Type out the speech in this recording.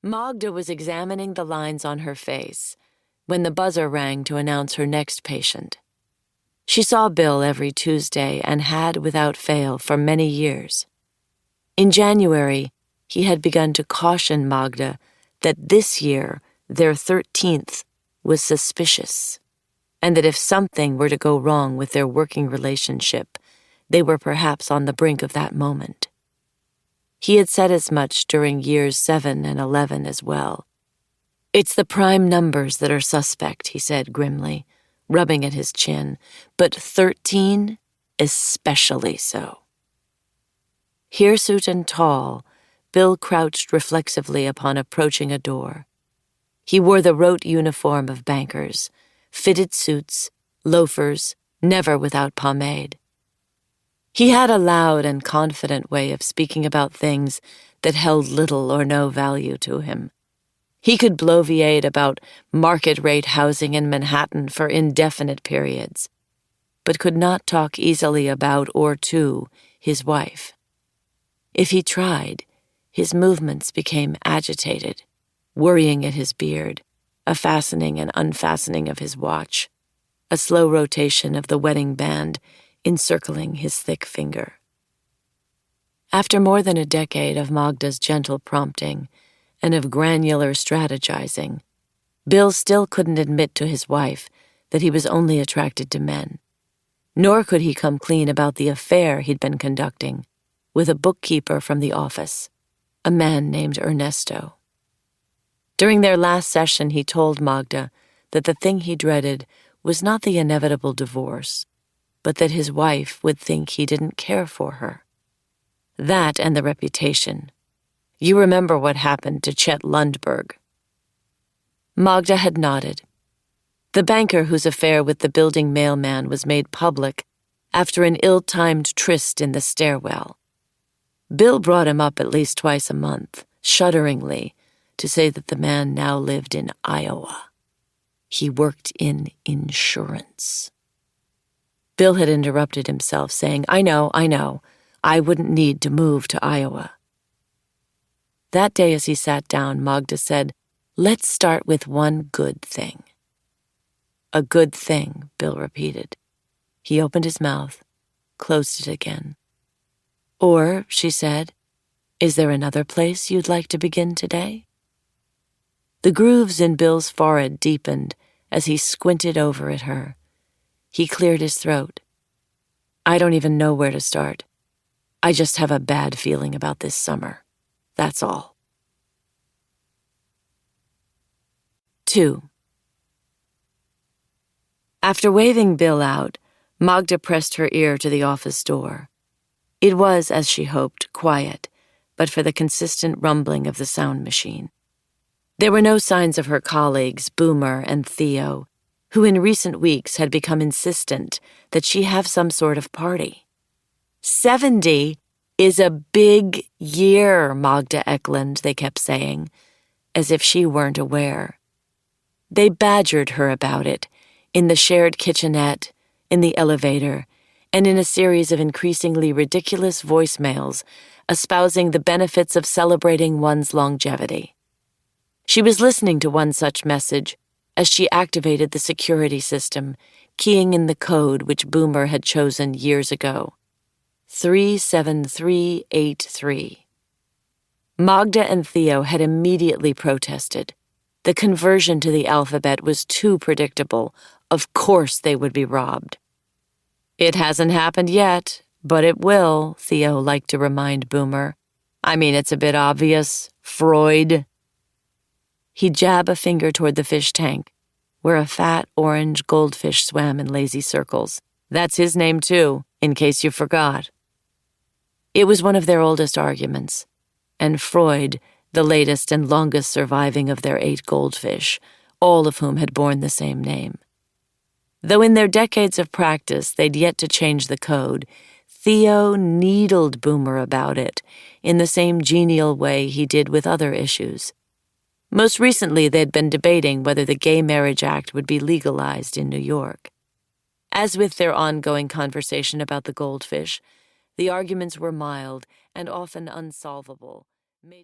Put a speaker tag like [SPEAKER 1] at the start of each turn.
[SPEAKER 1] Magda was examining the lines on her face when the buzzer rang to announce her next patient. She saw Bill every Tuesday and had, without fail, for many years. In January, he had begun to caution Magda that this year, their 13th, was suspicious, and that if something were to go wrong with their working relationship, they were perhaps on the brink of that moment. He had said as much during years 7 and 11 as well. "It's the prime numbers that are suspect," he said grimly, rubbing at his chin, "but 13 especially so." Hirsute and tall, Bill crouched reflexively upon approaching a door. He wore the rote uniform of bankers, fitted suits, loafers, never without pomade. He had a loud and confident way of speaking about things that held little or no value to him. He could bloviate about market-rate housing in Manhattan for indefinite periods, but could not talk easily about or to his wife. If he tried, his movements became agitated, worrying at his beard, a fastening and unfastening of his watch, a slow rotation of the wedding band encircling his thick finger. After more than a decade of Magda's gentle prompting and of granular strategizing, Bill still couldn't admit to his wife that he was only attracted to men, nor could he come clean about the affair he'd been conducting with a bookkeeper from the office, a man named Ernesto. During their last session, he told Magda that the thing he dreaded was not the inevitable divorce, but that his wife would think he didn't care for her. That and the reputation. You remember what happened to Chet Lundberg. Magda had nodded. The banker whose affair with the building mailman was made public after an ill-timed tryst in the stairwell. Bill brought him up at least twice a month, shudderingly, to say that the man now lived in Iowa. He worked in insurance. Bill had interrupted himself, saying, I know, I wouldn't need to move to Iowa." That day as he sat down, Magda said, "Let's start with one good thing." "A good thing," Bill repeated. He opened his mouth, closed it again. "Or," she said, "is there another place you'd like to begin today?" The grooves in Bill's forehead deepened as he squinted over at her. He cleared his throat. "I don't even know where to start. I just have a bad feeling about this summer. That's all." 2. After waving Bill out, Magda pressed her ear to the office door. It was, as she hoped, quiet, but for the consistent rumbling of the sound machine. There were no signs of her colleagues, Boomer and Theo, who in recent weeks had become insistent that she have some sort of party. 70 is a big year, Magda Eklund, they kept saying, as if she weren't aware. They badgered her about it, in the shared kitchenette, in the elevator, and in a series of increasingly ridiculous voicemails espousing the benefits of celebrating one's longevity. She was listening to one such message as she activated the security system, keying in the code which Boomer had chosen years ago. 37383. Magda and Theo had immediately protested. The conversion to the alphabet was too predictable. Of course they would be robbed. "It hasn't happened yet, but it will," Theo liked to remind Boomer. "I mean, it's a bit obvious. Freud." He'd jab a finger toward the fish tank, where a fat orange goldfish swam in lazy circles. "That's his name, too, in case you forgot." It was one of their oldest arguments, and Freud, the latest and longest surviving of their 8 goldfish, all of whom had borne the same name. Though in their decades of practice they'd yet to change the code, Theo needled Boomer about it in the same genial way he did with other issues. Most recently, they'd been debating whether the Gay Marriage Act would be legalized in New York. As with their ongoing conversation about the goldfish, the arguments were mild and often unsolvable, made